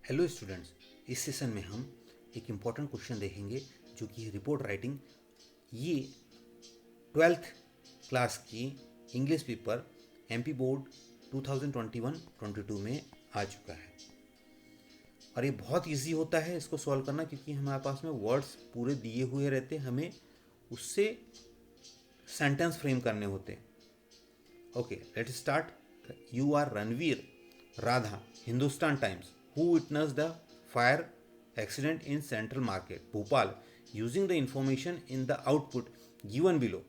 Hello students, इस session में हम एक इम्पॉर्टेंट क्वेश्चन देखेंगे जो कि है रिपोर्ट राइटिंग। ये 12th क्लास की इंग्लिश पेपर एमपी बोर्ड 2021-22 में आ चुका है और ये बहुत इजी होता है इसको सॉल्व करना, क्योंकि हमारे पास में वर्ड्स पूरे दिए हुए रहते हैं, हमें उससे सेंटेंस फ्रेम करने होते हैं। Okay, let start. You are Ranveer Radha, Hindustan Times, who witnessed the fire accident in Central Market, Bhopal, using the information in the output given below.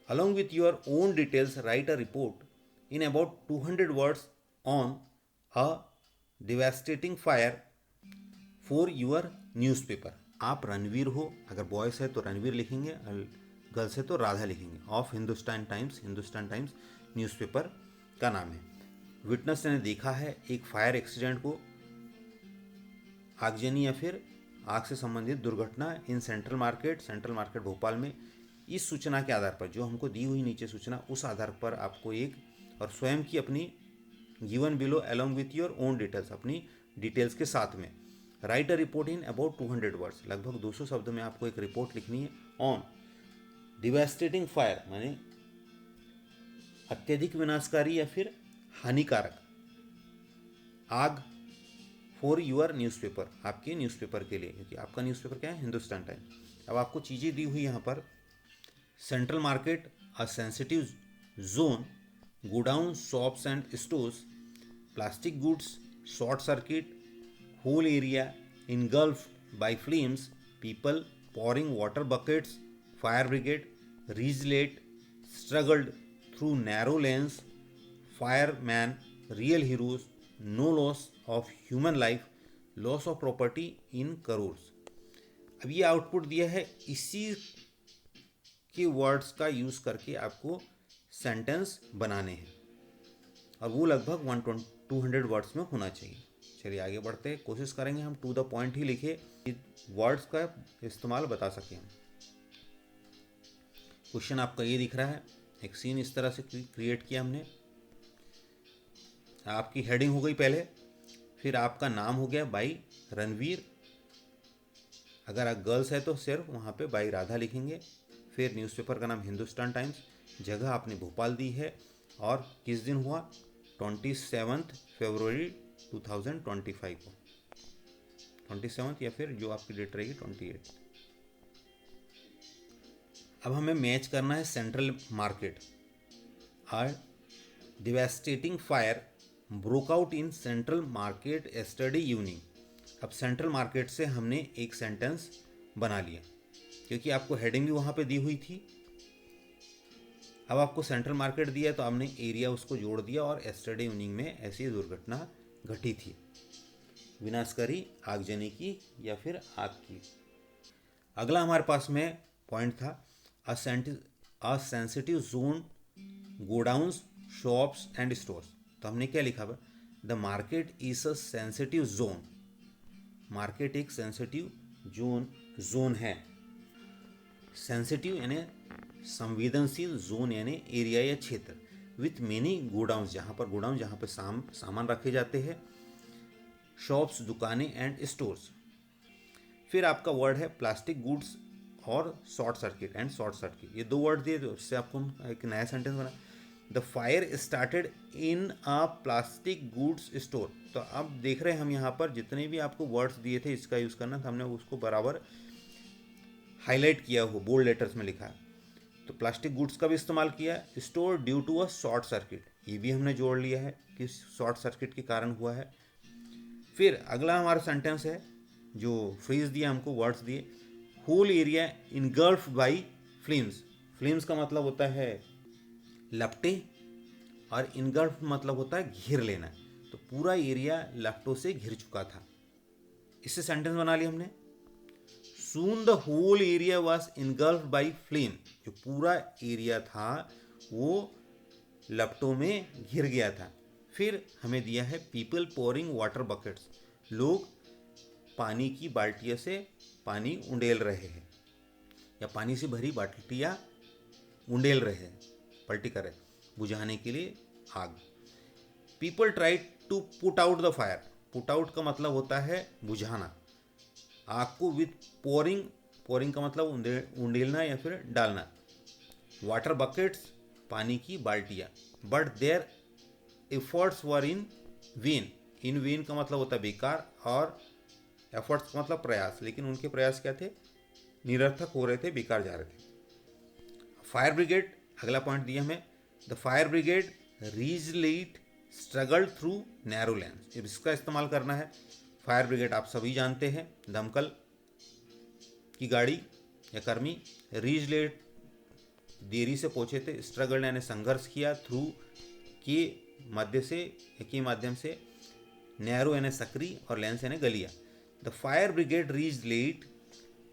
Along with your own details, write a report in about 200 words on a devastating fire for your newspaper. आप रणवीर हो, अगर boys है तो रणवीर लिखेंगे, girls है तो राधा लिखेंगे। Of Hindustan times newspaper का नाम है। विटनेस ने देखा है एक फायर एक्सीडेंट को, आगजनी या फिर आग से संबंधित दुर्घटना इन सेंट्रल मार्केट भोपाल में। इस सूचना के आधार पर, जो हमको दी हुई नीचे सूचना, उस आधार पर आपको एक और स्वयं की अपनी given below along with your own details, अपनी डिटेल्स के साथ में right a report in about 200 words, लगभग 200 शब्द में आपको एक रिपोर्ट लिखनी है ऑन डिवास्टेटिंग फायर, माने अत्यधिक विनाशकारी या फिर हानिकारक आग फॉर यूर न्यूज़पेपर, आपके न्यूज़पेपर के लिए, क्योंकि आपका न्यूज़पेपर क्या है, हिंदुस्तान टाइम्स। अब आपको चीज़ें दी हुई यहाँ पर, central market a sensitive zone, godown shops and stores, plastic goods short circuit, whole area engulf by flames, people pouring water buckets, fire brigade, reached struggled through narrow lanes, fireman, real heroes, no loss of human life, loss of property in crores। अब ये output दिया है, इसी के words का use करके आपको sentence बनाने हैं और वो लगभग 200 वर्ड्स में होना चाहिए। चलिए आगे बढ़ते हैं, कोशिश करेंगे हम टू द पॉइंट ही लिखे, वर्ड्स का इस्तेमाल बता सकें। क्वेश्चन आपका ये दिख रहा है, एक सीन इस तरह से क्रिएट किया हमने। आपकी हेडिंग हो गई पहले, फिर आपका नाम हो गया बाई रणवीर, अगर आप गर्ल्स है तो सिर्फ वहाँ पे बाई राधा लिखेंगे। फिर न्यूज़पेपर का नाम हिंदुस्तान टाइम्स, जगह आपने भोपाल दी है और किस दिन हुआ, 27 फरवरी 2025 को, 27 या फिर जो आपकी डेट रहेगी 28। अब हमें मैच करना है central market. A devastating fire broke out in central market yesterday evening. अब सेंट्रल मार्केट से हमने एक सेंटेंस बना लिया, क्योंकि आपको हेडिंग भी वहाँ पे दी हुई थी। अब आपको सेंट्रल मार्केट दिया तो आपने एरिया उसको जोड़ दिया और एस्टरडे इवनिंग में ऐसी दुर्घटना घटी थी, विनाशकारी आगजनी की या फिर आग की। अगला हमारे पास में पॉइंट था अ sensitive zone, godowns shops and stores. तो हमने क्या लिखा हुआ, the market is a sensitive zone. Market एक सेंसिटिव जोन है। सेंसिटिव यानी संवेदनशील, जोन यानी एरिया या क्षेत्र, विथ मेनी गोडाउन्स, जहाँ पे सामान रखे जाते हैं, शॉप्स दुकानें एंड स्टोर्स। फिर आपका वर्ड है प्लास्टिक गुड्स और शॉर्ट सर्किट। ये दो वर्ड दिए तो इससे आपको एक नया सेंटेंस बना, the fire started in a plastic goods store. तो अब देख रहे हैं हम यहाँ पर जितने भी आपको वर्ड्स दिए थे इसका यूज़ करना था, हमने उसको बराबर हाईलाइट किया हो, बोल्ड लेटर्स में लिखा है। तो प्लास्टिक गुड्स का भी इस्तेमाल किया, store due to a short circuit, ये भी हमने जोड़ लिया है कि शॉर्ट सर्किट के कारण हुआ है। फिर अगला हमारा सेंटेंस है, जो फ्रेज दिया हमको, वर्ड्स दिए, whole area engulf by flames. Flames का मतलब होता है लपटे और इनगल्फ मतलब होता है घेर लेना। तो पूरा एरिया लपटों से घिर चुका था। इससे सेंटेंस बना लिया हमने, soon the whole area was engulf by flame. जो पूरा एरिया था वो लपटों में घिर गया था। फिर हमें दिया है पीपल पोरिंग वाटर बकेट्स, लोग पानी की बाल्टियों से पानी उंडेल रहे हैं या पानी से भरी बाल्टियाँ उंडेल रहे हैं, पलटी कर रहे बुझाने के लिए आग। People try to put out the fire, put out का मतलब होता है बुझाना। आग को विथ पोरिंग, पोरिंग का मतलब उंडेलना या फिर डालना। वाटर बकेट्स, पानी की बाल्टियाँ। But their efforts were in when, in when का मतलब होता है बेकार, और एफर्ट्स का मतलब प्रयास, लेकिन उनके प्रयास क्या थे, निरर्थक हो रहे थे, बेकार जा रहे थे। फायर ब्रिगेड, अगला पॉइंट दिया हमें, the fire brigade reach late struggle through narrow lanes. इसका इस्तेमाल करना है। फायर ब्रिगेड आप सभी जानते हैं, दमकल की गाड़ी या कर्मी। रीच लेट, देरी से पहुंचे थे। स्ट्रगल यानी संघर्ष किया, थ्रू के मध्य से, के माध्यम से। नैरो यानी सकरी, और लेंस यानी गलिया। The fire brigade reach late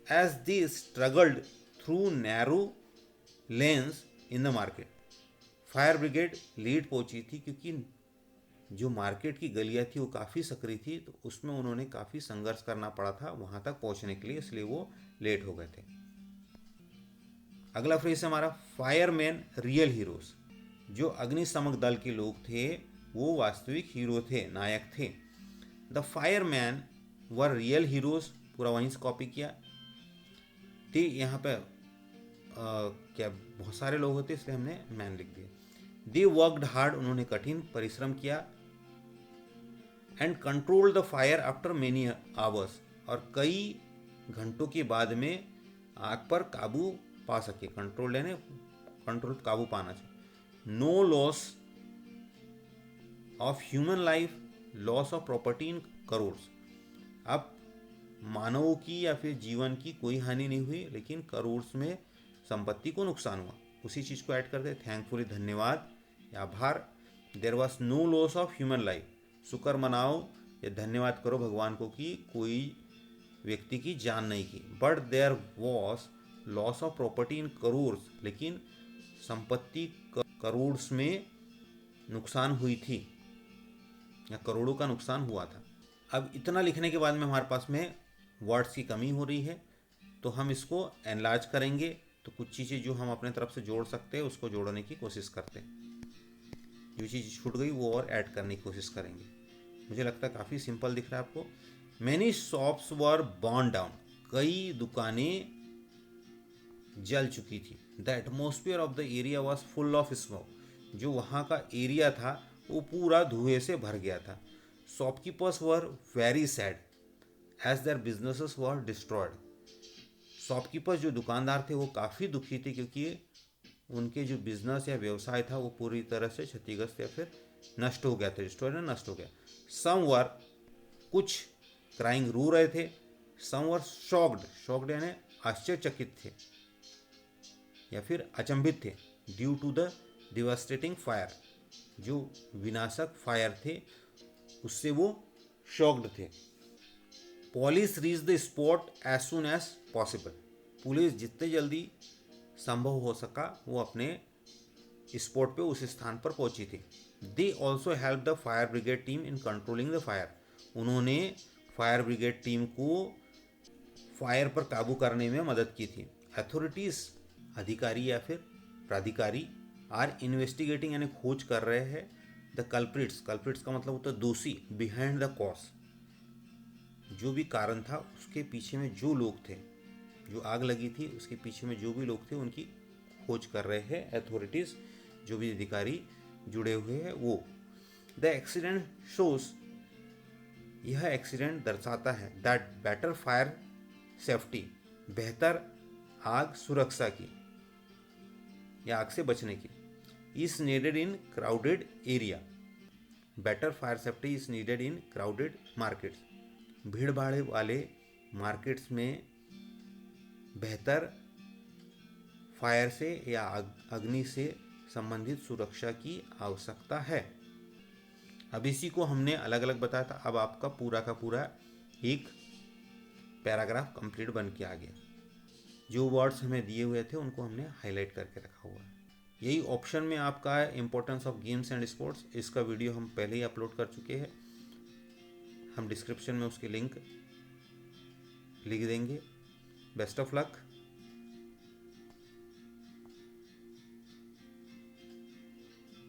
as they struggled through narrow lanes in the market. Fire brigade late पहुंची थी क्योंकि जो मार्केट की गलियां थी वो काफ़ी सकरी थी, तो उसमें उन्होंने काफ़ी संघर्ष करना पड़ा था वहां तक पहुंचने के लिए, इसलिए वो लेट हो गए थे। अगला फ्रेज है हमारा, फायरमैन रियल हीरोज। जो अग्निशमक दल के लोग थे वो वास्तविक हीरो थे, नायक थे। The fireman were real heroes, पूरा वहीं से कॉपी किया। थे यहाँ पे क्या बहुत सारे लोग होते इसलिए हमने मैन लिख दिया। दे वर्कड हार्ड, उन्होंने कठिन परिश्रम किया। And control the fire after many hours, और कई घंटों के बाद में आग पर काबू पा सके। कंट्रोल यानी कंट्रोल, काबू पाना चाहिए। No loss of human life, loss of property in crores. अब मानवों की या फिर जीवन की कोई हानि नहीं हुई, लेकिन करोड्स में संपत्ति को नुकसान हुआ। उसी चीज़ को ऐड करते, थैंकफुली, धन्यवाद या आभार। There was no loss of human life, शुक्र मनाओ या धन्यवाद करो भगवान को कि कोई व्यक्ति की जान नहीं की। But there was loss of property in crores, लेकिन संपत्ति करोड्स में नुकसान हुई थी या करोड़ों का नुकसान हुआ था। अब इतना लिखने के बाद में हमारे पास में वर्ड्स की कमी हो रही है, तो हम इसको एनलार्ज करेंगे। तो कुछ चीज़ें जो हम अपने तरफ से जोड़ सकते हैं उसको जोड़ने की कोशिश करते हैं। जो चीज़ छूट गई वो और ऐड करने की कोशिश करेंगे। मुझे लगता है काफ़ी सिंपल दिख रहा है आपको। मैनी शॉप्स वर बर्न डाउन, कई दुकानें जल चुकी थी। The atmosphere of the area was full of smoke, जो वहाँ का एरिया था वो पूरा धुएं से भर गया था। Shopkeepers were very sad as their businesses were destroyed. Shopkeepers, जो दुकानदार थे, वो काफ़ी दुखी थे क्योंकि उनके जो बिजनेस या व्यवसाय था वो पूरी तरह से क्षतिग्रस्त या फिर नष्ट हो गया था, डिस्ट्रॉयड या नष्ट हो गया। सम वर, कुछ क्राइंग, रो रहे थे। सम वर शॉक्ड, शॉक्ड यानी आश्चर्यचकित थे या फिर अचंभित थे। Due to the devastating fire, जो विनाशक फायर थे उससे वो शॉक्ड थे। Police reach the spot as soon as possible, police जितने जल्दी संभव हो सका वो अपने स्पॉट पे, उस स्थान पर पहुंची थी। They also help the fire brigade team in controlling the fire, उन्होंने फायर ब्रिगेड टीम को फायर पर काबू करने में मदद की थी। अथॉरिटीज, अधिकारी या फिर प्राधिकारी, आर इन्वेस्टिगेटिंग यानी खोज कर रहे हैं। द कल्प्रिट्स, कल्प्रिट्स का मतलब होता है दोषी। बिहाइंड द कॉज, जो भी कारण था उसके पीछे में जो लोग थे, जो आग लगी थी उसके पीछे में जो भी लोग थे उनकी खोज कर रहे हैं अथॉरिटीज, जो भी अधिकारी जुड़े हुए हैं वो। द एक्सीडेंट शोज, यह एक्सीडेंट दर्शाता है दैट बेटर फायर सेफ्टी, बेहतर आग सुरक्षा की या आग से बचने की, is needed in crowded area. Better fire safety is needed in crowded markets, भीड़ भाड़ वाले मार्केट्स में बेहतर फायर से या अग्नि से संबंधित सुरक्षा की आवश्यकता है। अब इसी को हमने अलग अलग बताया था, अब आपका पूरा का पूरा एक पैराग्राफ कंप्लीट बन के आ गया। जो वर्ड्स हमें दिए हुए थे उनको हमने हाईलाइट करके रखा हुआ है। यही ऑप्शन में आपका है importance of games and sports, इसका वीडियो हम पहले ही अपलोड कर चुके हैं, हम डिस्क्रिप्शन में उसकी लिंक लिख देंगे। Best of luck.